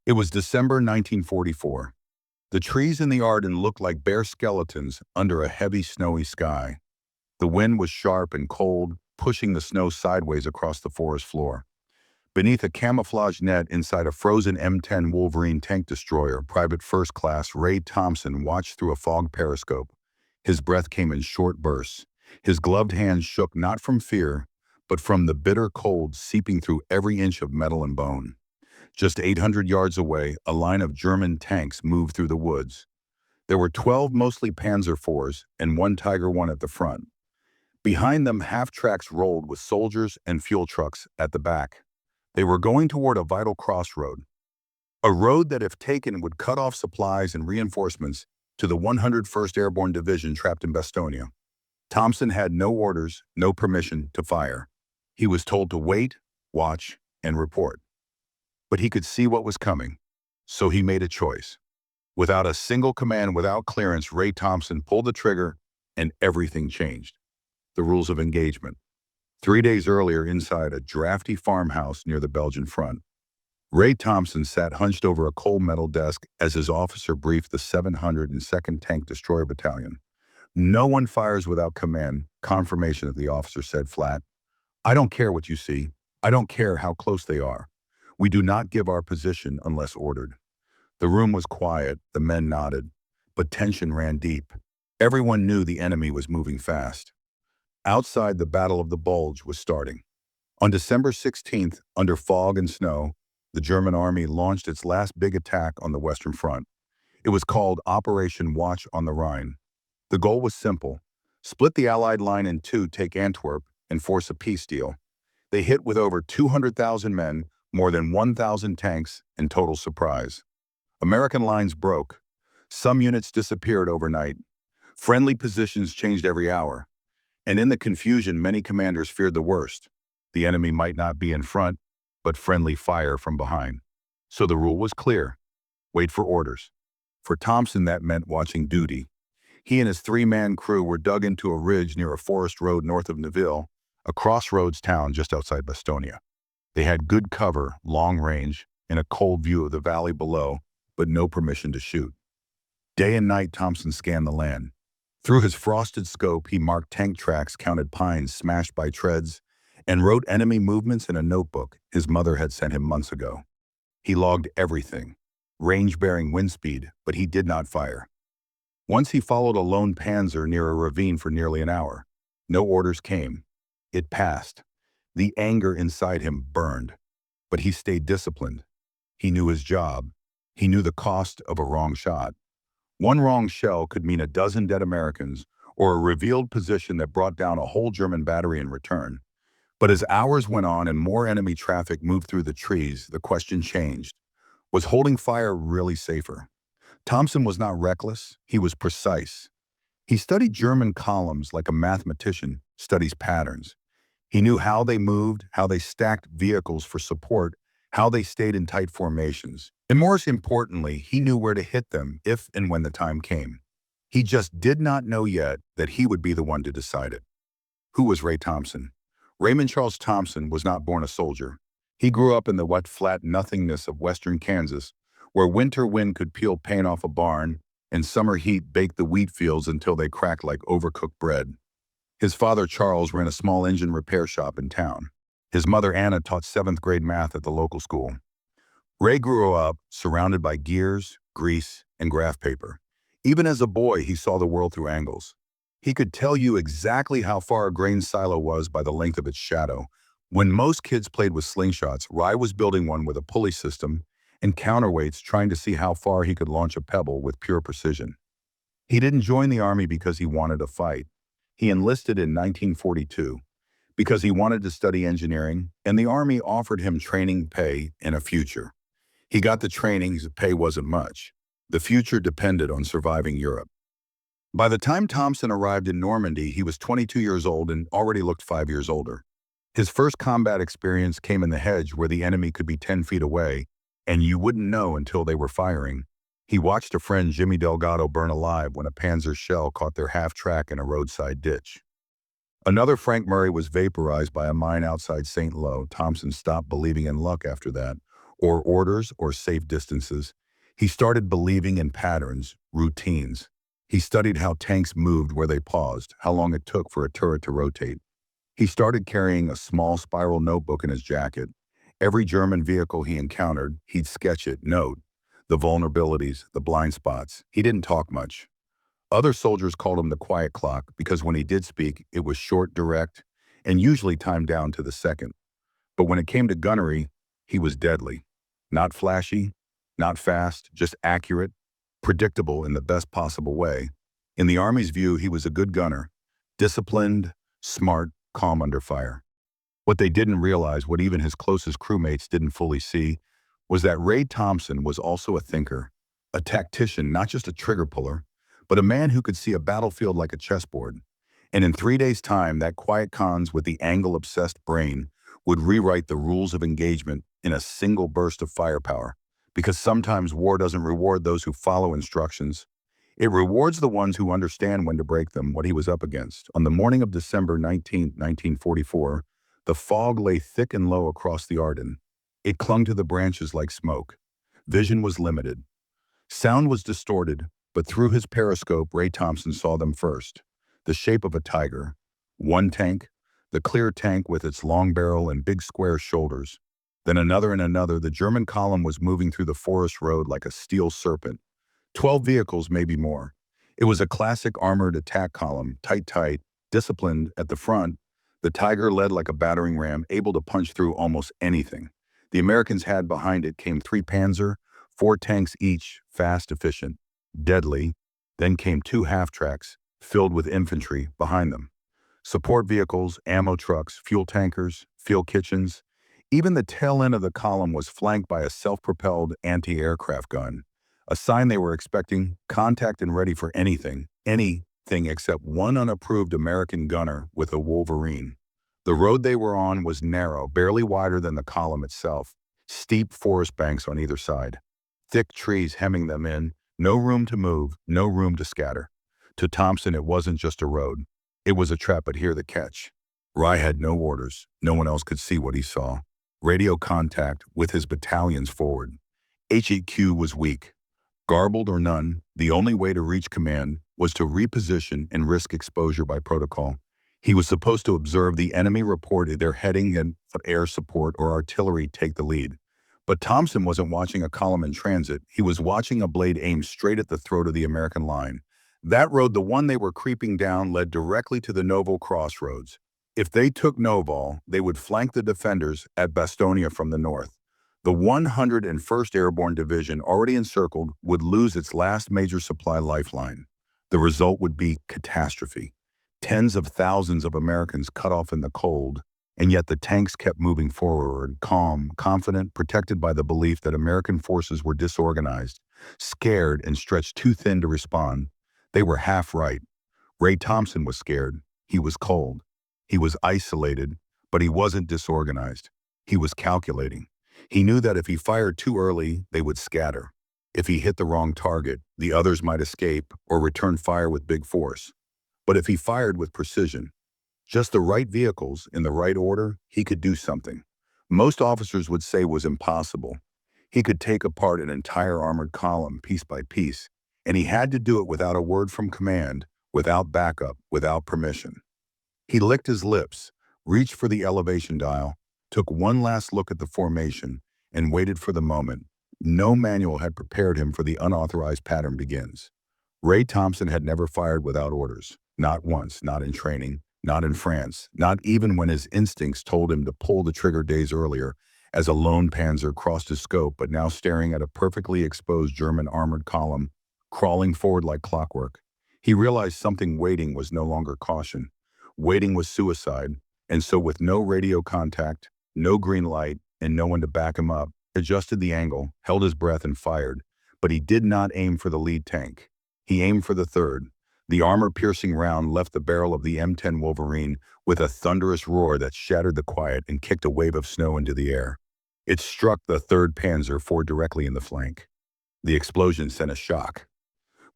It was December 1944. The trees in the Ardennes looked like bare skeletons under a heavy snowy sky. The wind was sharp and cold, pushing the snow sideways across the forest floor. Beneath a camouflage net inside a frozen M10 Wolverine tank destroyer, Private First Class Ray Thompson watched through a fog periscope. His breath came in short bursts. His gloved hands shook not from fear, but from the bitter cold seeping through every inch of metal and bone. Just 800 yards away, a line of German tanks moved through the woods. There were 12 mostly Panzer IVs and one Tiger I at the front. Behind them, half-tracks rolled with soldiers and fuel trucks at the back. They were going toward a vital crossroad, a road that, if taken, would cut off supplies and reinforcements to the 101st Airborne Division trapped in Bastogne. Thompson had no orders, no permission to fire. He was told to wait, watch, and report. But he could see what was coming, so he made a choice. Without a single command, without clearance, Ray Thompson pulled the trigger, and everything changed. The rules of engagement. 3 days earlier, inside a drafty farmhouse near the Belgian front, Ray Thompson sat hunched over a cold metal desk as his officer briefed the 702nd Tank Destroyer Battalion. "No one fires without command," confirmation of the officer said flat. "I don't care what you see. I don't care how close they are. We do not give our position unless ordered." The room was quiet, the men nodded, but tension ran deep. Everyone knew the enemy was moving fast. Outside, the Battle of the Bulge was starting. On December 16th, under fog and snow, the German army launched its last big attack on the Western Front. It was called Operation Watch on the Rhine. The goal was simple: split the Allied line in two, take Antwerp, and force a peace deal. They hit with over 200,000 men, more than 1,000 tanks, and total surprise. American lines broke. Some units disappeared overnight. Friendly positions changed every hour. And in the confusion, many commanders feared the worst. The enemy might not be in front, but friendly fire from behind. So the rule was clear: wait for orders. For Thompson, that meant watching duty. He and his three-man crew were dug into a ridge near a forest road north of Neuville, a crossroads town just outside Bastogne. They had good cover, long range, and a cold view of the valley below, but no permission to shoot. Day and night, Thompson scanned the land. Through his frosted scope, he marked tank tracks, counted pines smashed by treads, and wrote enemy movements in a notebook his mother had sent him months ago. He logged everything, range-bearing wind speed, but he did not fire. Once he followed a lone Panzer near a ravine for nearly an hour. No orders came. It passed. The anger inside him burned, but he stayed disciplined. He knew his job. He knew the cost of a wrong shot. One wrong shell could mean a dozen dead Americans or a revealed position that brought down a whole German battery in return. But as hours went on and more enemy traffic moved through the trees, the question changed. Was holding fire really safer? Thompson was not reckless. He was precise. He studied German columns like a mathematician studies patterns. He knew how they moved, how they stacked vehicles for support, how they stayed in tight formations. And more importantly, he knew where to hit them if and when the time came. He just did not know yet that he would be the one to decide it. Who was Ray Thompson? Raymond Charles Thompson was not born a soldier. He grew up in the wet, flat nothingness of western Kansas, where winter wind could peel paint off a barn and summer heat baked the wheat fields until they cracked like overcooked bread. His father, Charles, ran a small engine repair shop in town. His mother, Anna, taught 7th grade math at the local school. Ray grew up surrounded by gears, grease, and graph paper. Even as a boy, he saw the world through angles. He could tell you exactly how far a grain silo was by the length of its shadow. When most kids played with slingshots, Ray was building one with a pulley system and counterweights, trying to see how far he could launch a pebble with pure precision. He didn't join the army because he wanted to fight. He enlisted in 1942 because he wanted to study engineering, and the army offered him training, pay, and a future. He got the training, his pay wasn't much. The future depended on surviving Europe. By the time Thompson arrived in Normandy, he was 22 years old and already looked 5 years older. His first combat experience came in the hedge where the enemy could be 10 feet away, and you wouldn't know until they were firing. He watched a friend, Jimmy Delgado, burn alive when a Panzer shell caught their half-track in a roadside ditch. Another, Frank Murray, was vaporized by a mine outside St. Lo. Thompson stopped believing in luck after that. or orders or safe distances. He started believing in patterns, routines. He studied how tanks moved where they paused, how long it took for a turret to rotate. He started carrying a small spiral notebook in his jacket. Every German vehicle he encountered, he'd sketch it, note the vulnerabilities, the blind spots. He didn't talk much. Other soldiers called him the quiet clock because when he did speak, it was short, direct, and usually timed down to the second. But when it came to gunnery, he was deadly. Not flashy, not fast, just accurate, predictable in the best possible way. In the Army's view, he was a good gunner, disciplined, smart, calm under fire. What they didn't realize, what even his closest crewmates didn't fully see, was that Ray Thompson was also a thinker, a tactician, not just a trigger puller, but a man who could see a battlefield like a chessboard. And in 3 days' time, that quiet cons with the angle-obsessed brain would rewrite the rules of engagement in a single burst of firepower. Because sometimes war doesn't reward those who follow instructions. It rewards the ones who understand when to break them, what he was up against. On the morning of December 19, 1944, the fog lay thick and low across the Ardennes. It clung to the branches like smoke. Vision was limited. Sound was distorted, but through his periscope, Ray Thompson saw them first. The shape of a tiger. One tank, the clear tank with its long barrel and big square shoulders. Then another and another. The German column was moving through the forest road like a steel serpent. 12 vehicles, maybe more. It was a classic armored attack column, tight, disciplined at the front. The Tiger led like a battering ram, able to punch through almost anything. The Americans had behind it came 3 Panzer, 4 tanks each, fast, efficient, deadly. Then came 2 half-tracks, filled with infantry, behind them. Support vehicles, ammo trucks, fuel tankers, field kitchens. Even the tail end of the column was flanked by a self-propelled anti-aircraft gun, a sign they were expecting contact and ready for anything except one unapproved American gunner with a Wolverine. The road they were on was narrow, barely wider than the column itself, steep forest banks on either side, thick trees hemming them in, no room to move, no room to scatter. To Thompson, it wasn't just a road. It was a trap, but here the catch. Rye had no orders. No one else could see what he saw. Radio contact with his battalions forward. HEQ was weak. Garbled or none, the only way to reach command was to reposition and risk exposure by protocol. He was supposed to observe the enemy report their heading and air support or artillery take the lead. But Thompson wasn't watching a column in transit. He was watching a blade aimed straight at the throat of the American line. That road, the one they were creeping down, led directly to the Noval crossroads. If they took Noval, they would flank the defenders at Bastonia from the north. The 101st Airborne Division, already encircled, would lose its last major supply lifeline. The result would be catastrophe. Tens of thousands of Americans cut off in the cold, and yet the tanks kept moving forward, calm, confident, protected by the belief that American forces were disorganized, scared, and stretched too thin to respond. They were half right. Ray Thompson was scared. He was cold. He was isolated, but he wasn't disorganized. He was calculating. He knew that if he fired too early, they would scatter. If he hit the wrong target, the others might escape or return fire with big force. But if he fired with precision, just the right vehicles in the right order, he could do something. Most officers would say was impossible. He could take apart an entire armored column piece by piece, and he had to do it without a word from command, without backup, without permission. He licked his lips, reached for the elevation dial, took one last look at the formation, and waited for the moment. No manual had prepared him for the unauthorized pattern begins. Ray Thompson had never fired without orders. Not once, not in training, not in France, not even when his instincts told him to pull the trigger days earlier, as a lone Panzer crossed his scope, but now staring at a perfectly exposed German armored column, crawling forward like clockwork. He realized something. Waiting was no longer caution. Waiting was suicide, and so with no radio contact, no green light, and no one to back him up, adjusted the angle, held his breath, and fired. But he did not aim for the lead tank. He aimed for the third. The armor-piercing round left the barrel of the M10 Wolverine with a thunderous roar that shattered the quiet and kicked a wave of snow into the air. It struck the 3rd Panzer IV directly in the flank. The explosion sent a shock.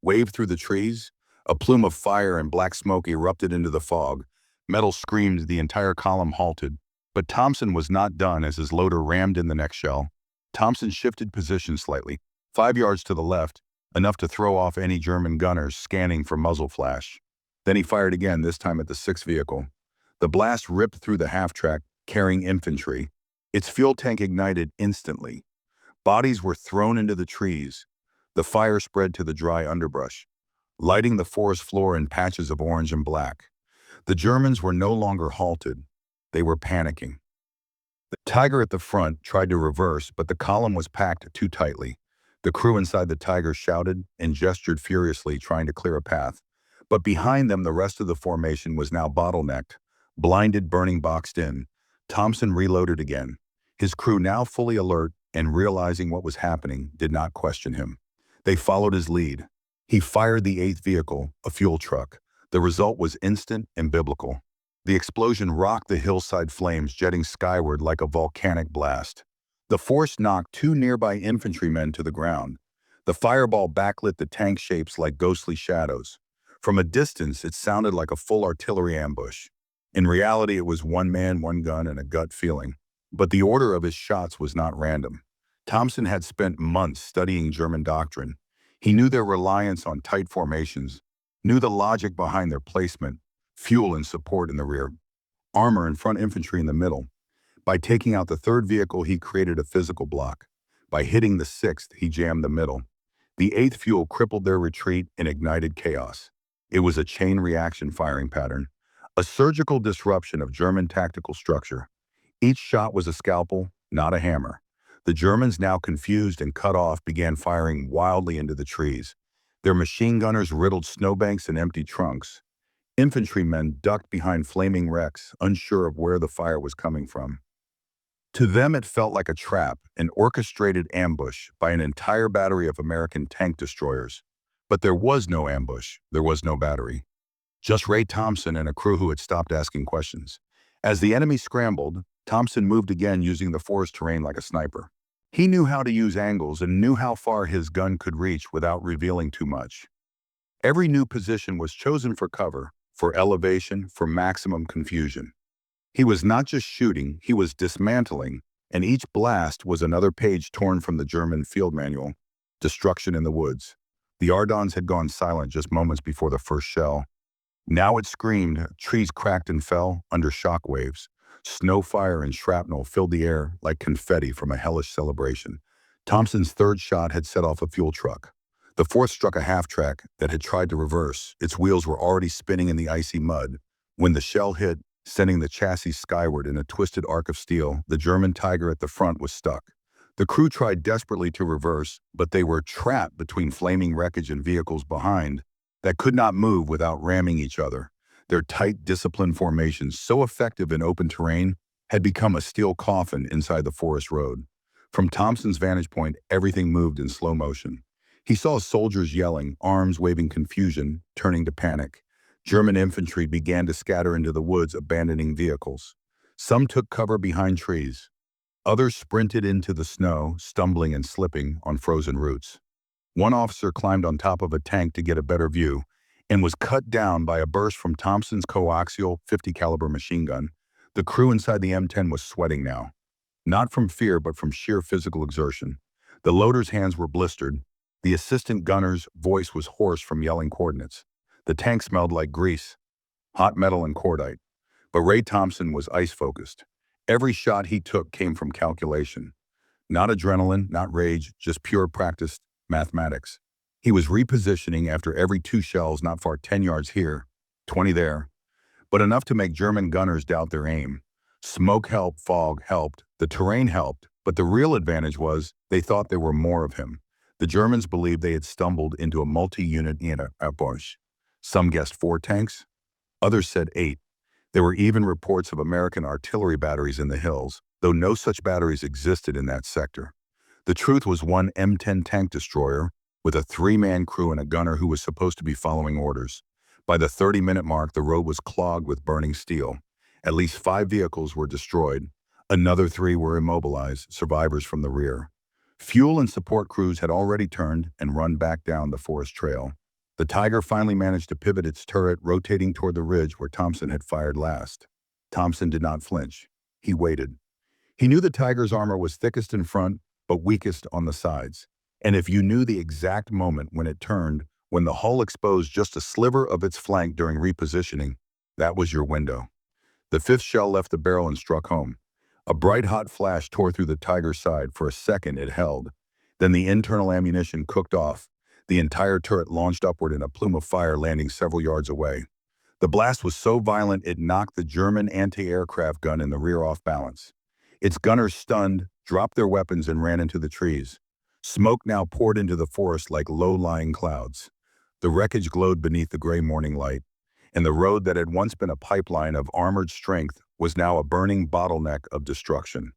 Waved through the trees, a plume of fire and black smoke erupted into the fog. Metal screamed, the entire column halted. But Thompson was not done as his loader rammed in the next shell. Thompson shifted position slightly, 5 yards to the left, enough to throw off any German gunners scanning for muzzle flash. Then he fired again, this time at the sixth vehicle. The blast ripped through the half-track, carrying infantry. Its fuel tank ignited instantly. Bodies were thrown into the trees. The fire spread to the dry underbrush, lighting the forest floor in patches of orange and black. The Germans were no longer halted. They were panicking. The Tiger at the front tried to reverse, but the column was packed too tightly. The crew inside the Tiger shouted and gestured furiously, trying to clear a path. But behind them, the rest of the formation was now bottlenecked, blinded, burning, boxed in. Thompson reloaded again. His crew, now fully alert and realizing what was happening, did not question him. They followed his lead. He fired the eighth vehicle, a fuel truck. The result was instant and biblical. The explosion rocked the hillside, flames jetting skyward like a volcanic blast. The force knocked two nearby infantrymen to the ground. The fireball backlit the tank shapes like ghostly shadows. From a distance, it sounded like a full artillery ambush. In reality, it was one man, one gun, and a gut feeling. But the order of his shots was not random. Thompson had spent months studying German doctrine. He knew their reliance on tight formations, knew the logic behind their placement, fuel and support in the rear, armor and front infantry in the middle. By taking out the third vehicle, he created a physical block. By hitting the sixth, he jammed the middle. The eighth fuel crippled their retreat and ignited chaos. It was a chain reaction firing pattern, a surgical disruption of German tactical structure. Each shot was a scalpel, not a hammer. The Germans, now confused and cut off, began firing wildly into the trees. Their machine gunners riddled snowbanks and empty trunks. Infantrymen ducked behind flaming wrecks, unsure of where the fire was coming from. To them, it felt like a trap, an orchestrated ambush by an entire battery of American tank destroyers. But there was no ambush, there was no battery. Just Ray Thompson and a crew who had stopped asking questions. As the enemy scrambled, Thompson moved again, using the forest terrain like a sniper. He knew how to use angles and knew how far his gun could reach without revealing too much. Every new position was chosen for cover, for elevation, for maximum confusion. He was not just shooting, he was dismantling, and each blast was another page torn from the German field manual. Destruction in the woods. The Ardennes had gone silent just moments before the first shell. Now it screamed, trees cracked and fell under shock waves. Snow, fire, and shrapnel filled the air like confetti from a hellish celebration. Thompson's third shot had set off a fuel truck. The fourth struck a half-track that had tried to reverse. Its wheels were already spinning in the icy mud. When the shell hit, sending the chassis skyward in a twisted arc of steel, the German Tiger at the front was stuck. The crew tried desperately to reverse, but they were trapped between flaming wreckage and vehicles behind that could not move without ramming each other. Their tight, disciplined formations, so effective in open terrain, had become a steel coffin inside the forest road. From Thompson's vantage point, everything moved in slow motion. He saw soldiers yelling, arms waving, confusion turning to panic. German infantry began to scatter into the woods, abandoning vehicles. Some took cover behind trees. Others sprinted into the snow, stumbling and slipping on frozen roots. One officer climbed on top of a tank to get a better view and was cut down by a burst from Thompson's coaxial 50 caliber machine gun. The crew inside the M10 was sweating now, not from fear but from sheer physical exertion. The loader's hands were blistered. The assistant gunner's voice was hoarse from yelling coordinates. The tank smelled like grease, hot metal, and cordite. But Ray Thompson was ice-focused. Every shot he took came from calculation. Not adrenaline, not rage, just pure practiced mathematics. He was repositioning after every 2 shells, not far, 10 yards here, 20 there, but enough to make German gunners doubt their aim. Smoke helped, fog helped, the terrain helped, but the real advantage was they thought there were more of him. The Germans believed they had stumbled into a multi-unit ambush. Some guessed 4 tanks, others said 8. There were even reports of American artillery batteries in the hills, though no such batteries existed in that sector. The truth was one M10 tank destroyer with a 3-man crew and a gunner who was supposed to be following orders. By the 30-minute mark, the road was clogged with burning steel. At least 5 vehicles were destroyed. Another 3 were immobilized, survivors from the rear. Fuel and support crews had already turned and run back down the forest trail. The Tiger finally managed to pivot its turret, rotating toward the ridge where Thompson had fired last. Thompson did not flinch. He waited. He knew the Tiger's armor was thickest in front, but weakest on the sides. And if you knew the exact moment when it turned, when the hull exposed just a sliver of its flank during repositioning, that was your window. The fifth shell left the barrel and struck home. A bright hot flash tore through the Tiger's side. For a second it held. Then the internal ammunition cooked off. The entire turret launched upward in a plume of fire, landing several yards away. The blast was so violent it knocked the German anti-aircraft gun in the rear off balance. Its gunners, stunned, dropped their weapons and ran into the trees. Smoke now poured into the forest like low-lying clouds. The wreckage glowed beneath the gray morning light, and the road that had once been a pipeline of armored strength was now a burning bottleneck of destruction.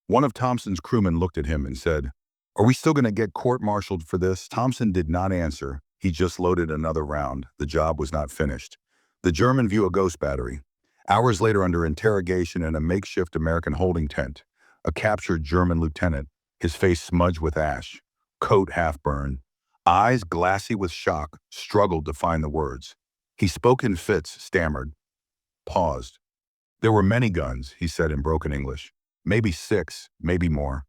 One of Thompson's crewmen looked at him and said, "Are we still going to get court-martialed for this?" Thompson did not answer. He just loaded another round. The job was not finished. The German view a ghost battery. Hours later, under interrogation in a makeshift American holding tent, a captured German lieutenant, his face smudged with ash, coat half burned, eyes glassy with shock, struggled to find the words. He spoke in fits, stammered, paused. "There were many guns," he said in broken English. "Maybe 6, maybe more.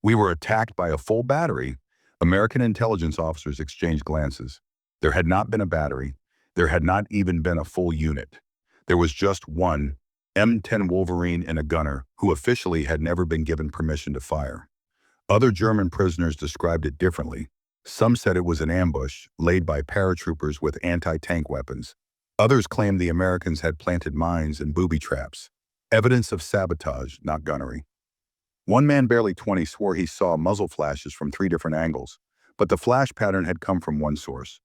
We were attacked by a full battery." American intelligence officers exchanged glances. There had not been a battery. There had not even been a full unit. There was just one, M10 Wolverine, and a gunner who officially had never been given permission to fire. Other German prisoners described it differently. Some said it was an ambush laid by paratroopers with anti-tank weapons. Others claimed the Americans had planted mines and booby traps. Evidence of sabotage, not gunnery. One man, barely 20, swore he saw muzzle flashes from 3 different angles, but the flash pattern had come from one source: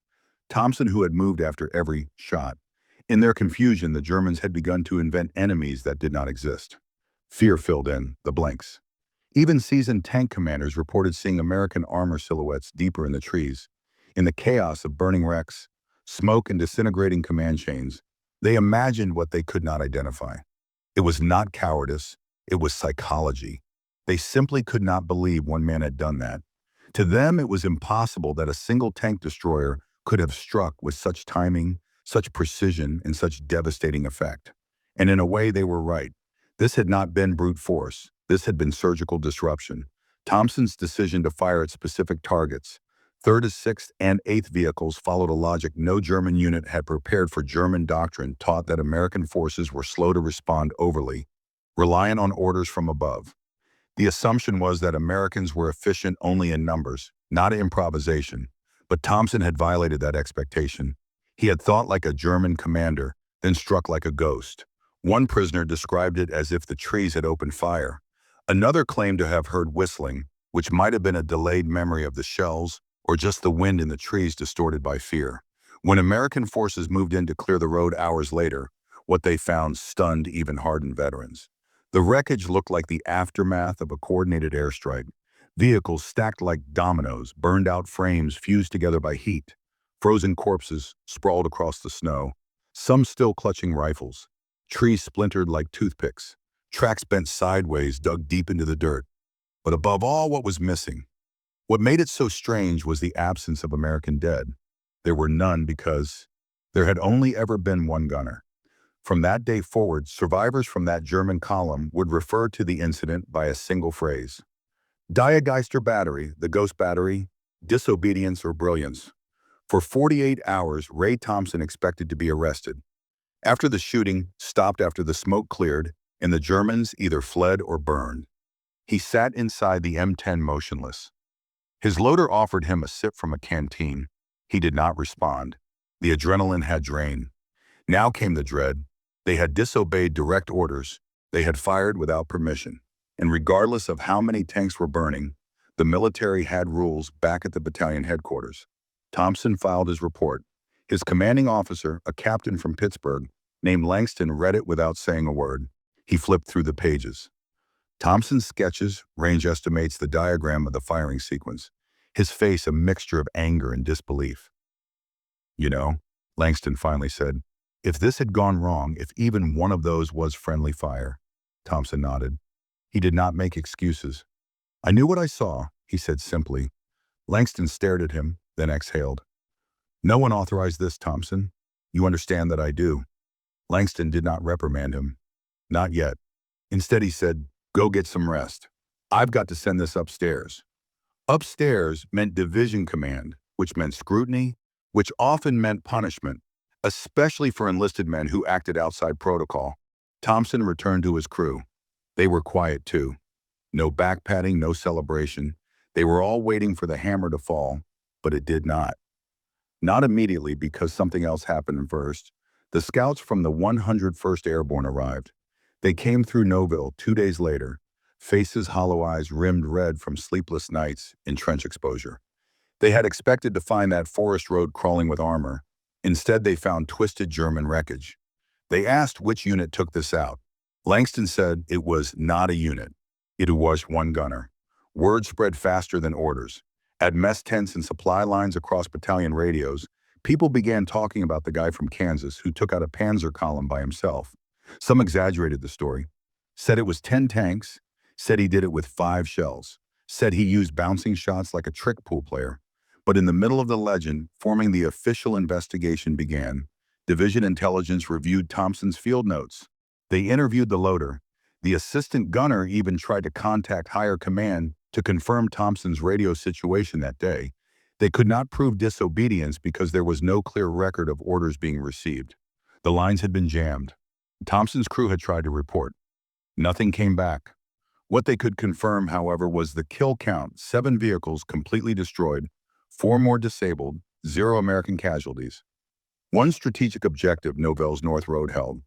Thompson, who had moved after every shot. In their confusion, the Germans had begun to invent enemies that did not exist. Fear filled in the blanks. Even seasoned tank commanders reported seeing American armor silhouettes deeper in the trees. In the chaos of burning wrecks, smoke, and disintegrating command chains, they imagined what they could not identify. It was not cowardice, it was psychology. They simply could not believe one man had done that. To them, it was impossible that a single tank destroyer could have struck with such timing, such precision, and such devastating effect. And in a way, they were right. This had not been brute force. This had been surgical disruption. Thompson's decision to fire at specific targets, 3rd, 6th, and 8th vehicles, followed a logic no German unit had prepared for. German doctrine taught that American forces were slow to respond overly, reliant on orders from above. The assumption was that Americans were efficient only in numbers, not improvisation. But Thompson had violated that expectation. He had thought like a German commander, then struck like a ghost. One prisoner described it as if the trees had opened fire. Another claimed to have heard whistling, which might have been a delayed memory of the shells or just the wind in the trees distorted by fear. When American forces moved in to clear the road hours later, what they found stunned even hardened veterans. The wreckage looked like the aftermath of a coordinated airstrike. Vehicles stacked like dominoes, burned-out frames fused together by heat. Frozen corpses sprawled across the snow, some still clutching rifles. Trees splintered like toothpicks. Tracks bent sideways, dug deep into the dirt. But above all, what was missing? What made it so strange was the absence of American dead. There were none because there had only ever been one gunner. From that day forward, survivors from that German column would refer to the incident by a single phrase: Die Geister Battery, the Ghost Battery, disobedience or brilliance. For 48 hours, Ray Thompson expected to be arrested. After the shooting stopped, after the smoke cleared, and the Germans either fled or burned, he sat inside the M10 motionless. His loader offered him a sip from a canteen. He did not respond. The adrenaline had drained. Now came the dread. They had disobeyed direct orders. They had fired without permission. And regardless of how many tanks were burning, the military had rules back at the battalion headquarters. Thompson filed his report. His commanding officer, a captain from Pittsburgh, named Langston, read it without saying a word. He flipped through the pages. Thompson's sketches, range estimates, the diagram of the firing sequence. His face a mixture of anger and disbelief. "You know," Langston finally said, "if this had gone wrong, if even one of those was friendly fire." Thompson nodded. He did not make excuses. "I knew what I saw," he said simply. Langston stared at him, then exhaled. "No one authorized this, Thompson. You understand that I do." Langston did not reprimand him. Not yet. Instead, he said, "Go get some rest." I've got to send this upstairs. Upstairs meant division command, which meant scrutiny, which often meant punishment, especially for enlisted men who acted outside protocol. Thompson returned to his crew. They were quiet too. No backpatting, no celebration. They were all waiting for the hammer to fall, but it did not. Not immediately because something else happened first. The scouts from the 101st Airborne arrived. They came through Noville 2 days later, faces hollow eyes rimmed red from sleepless nights in trench exposure. They had expected to find that forest road crawling with armor. Instead, they found twisted German wreckage. They asked which unit took this out. Langston said it was not a unit. It was one gunner. Word spread faster than orders. At mess tents and supply lines across battalion radios, people began talking about the guy from Kansas who took out a Panzer column by himself. Some exaggerated the story, said it was 10 tanks, said he did it with 5 shells, said he used bouncing shots like a trick pool player. But in the middle of the legend, forming the official investigation began. Division intelligence reviewed Thompson's field notes. They interviewed the loader. The assistant gunner even tried to contact higher command to confirm Thompson's radio situation that day. They could not prove disobedience because there was no clear record of orders being received. The lines had been jammed. Thompson's crew had tried to report. Nothing came back. What they could confirm, however, was the kill count: 7 vehicles completely destroyed, 4 more disabled, 0 American casualties. One strategic objective Novell's North Road held.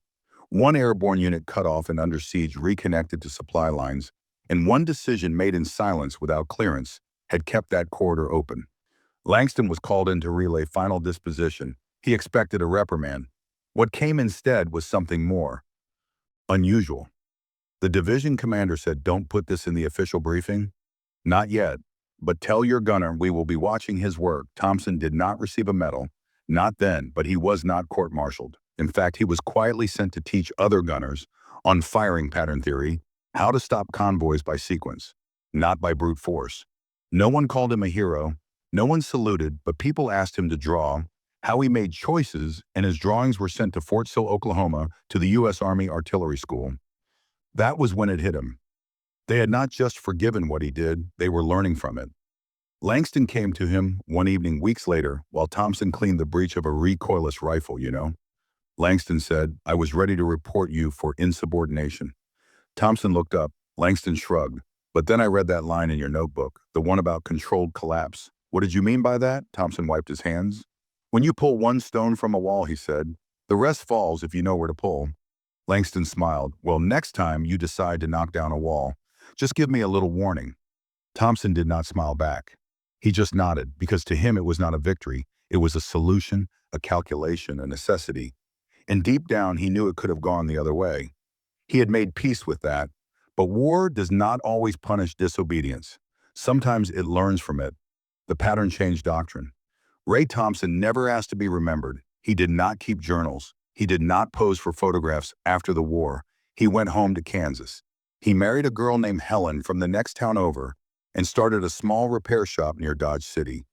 1 airborne unit cut off and under siege reconnected to supply lines, and 1 decision made in silence without clearance had kept that corridor open. Langston was called in to relay final disposition. He expected a reprimand. What came instead was something more unusual. The division commander said, "Don't put this in the official briefing." "Not yet, but tell your gunner we will be watching his work." Thompson did not receive a medal, not then, but he was not court-martialed. In fact, he was quietly sent to teach other gunners on firing pattern theory, how to stop convoys by sequence, not by brute force. No one called him a hero, no one saluted, but people asked him to draw, how he made choices, and his drawings were sent to Fort Sill, Oklahoma, to the U.S. Army Artillery School. That was when it hit him. They had not just forgiven what he did, they were learning from it. Langston came to him one evening weeks later while Thompson cleaned the breech of a recoilless rifle, Langston said, "I was ready to report you for insubordination." Thompson looked up. Langston shrugged. "But then I read that line in your notebook, the one about controlled collapse. What did you mean by that?" Thompson wiped his hands. "When you pull one stone from a wall," he said, "the rest falls if you know where to pull." Langston smiled. "Well, next time you decide to knock down a wall, just give me a little warning." Thompson did not smile back. He just nodded, because to him it was not a victory. It was a solution, a calculation, a necessity. And deep down, he knew it could have gone the other way. He had made peace with that. But war does not always punish disobedience. Sometimes it learns from it. The pattern change doctrine. Ray Thompson never asked to be remembered. He did not keep journals. He did not pose for photographs after the war. He went home to Kansas. He married a girl named Helen from the next town over and started a small repair shop near Dodge City.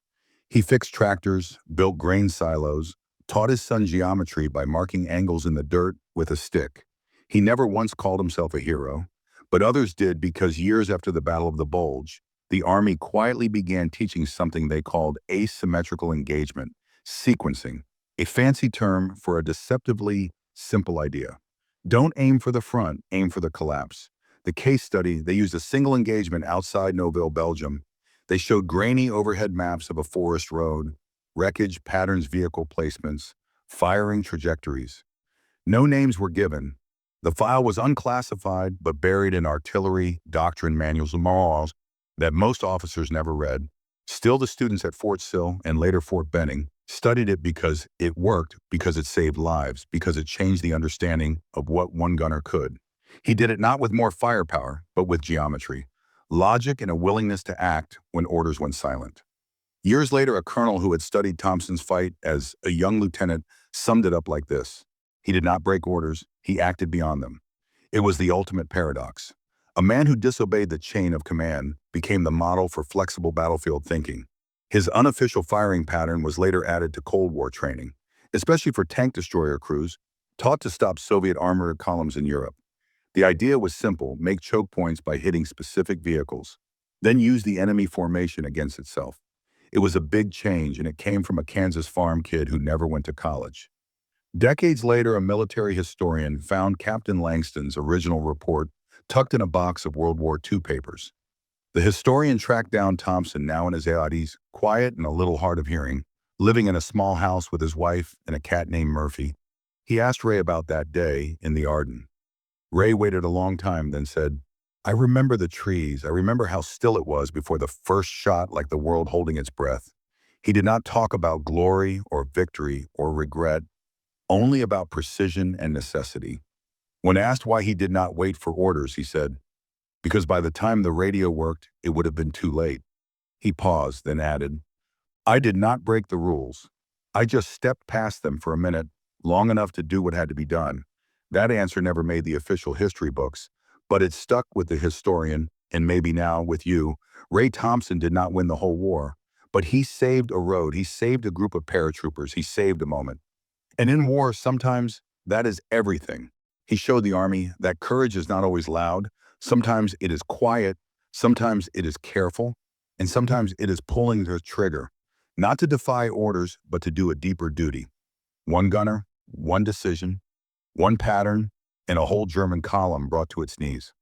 He fixed tractors, built grain silos, taught his son geometry by marking angles in the dirt with a stick. He never once called himself a hero, but others did, because years after the Battle of the Bulge, the Army quietly began teaching something they called asymmetrical engagement, sequencing, a fancy term for a deceptively simple idea. Don't aim for the front, aim for the collapse. The case study, they used a single engagement outside Noville, Belgium. They showed grainy overhead maps of a forest road, wreckage, patterns, vehicle placements, firing trajectories. No names were given. The file was unclassified but buried in artillery doctrine manuals and morals that most officers never read. Still, the students at Fort Sill and later Fort Benning studied it because it worked, because it saved lives, because it changed the understanding of what one gunner could. He did it not with more firepower, but with geometry, logic, and a willingness to act when orders went silent. Years later, a colonel who had studied Thompson's fight as a young lieutenant summed it up like this: "He did not break orders, he acted beyond them." It was the ultimate paradox. A man who disobeyed the chain of command became the model for flexible battlefield thinking. His unofficial firing pattern was later added to Cold War training, especially for tank destroyer crews taught to stop Soviet armored columns in Europe. The idea was simple: make choke points by hitting specific vehicles, then use the enemy formation against itself. It was a big change, and it came from a Kansas farm kid who never went to college. Decades later, a military historian found Captain Langston's original report tucked in a box of World War II papers. The historian tracked down Thompson, now in his 80s, quiet and a little hard of hearing, living in a small house with his wife and a cat named Murphy. He asked Ray about that day in the Ardennes. Ray waited a long time, then said, "I remember the trees. I remember how still it was before the first shot, like the world holding its breath." He did not talk about glory or victory or regret, only about precision and necessity. When asked why he did not wait for orders, he said, "Because by the time the radio worked, it would have been too late." He paused, then added, "I did not break the rules. I just stepped past them for a minute, long enough to do what had to be done." That answer never made the official history books, but it stuck with the historian, and maybe now with you. Ray Thompson did not win the whole war, but he saved a road. He saved a group of paratroopers. He saved a moment. And in war, sometimes that is everything. He showed the Army that courage is not always loud. Sometimes it is quiet, sometimes it is careful, and sometimes it is pulling the trigger, not to defy orders, but to do a deeper duty. One gunner, one decision, one pattern, and a whole German column brought to its knees.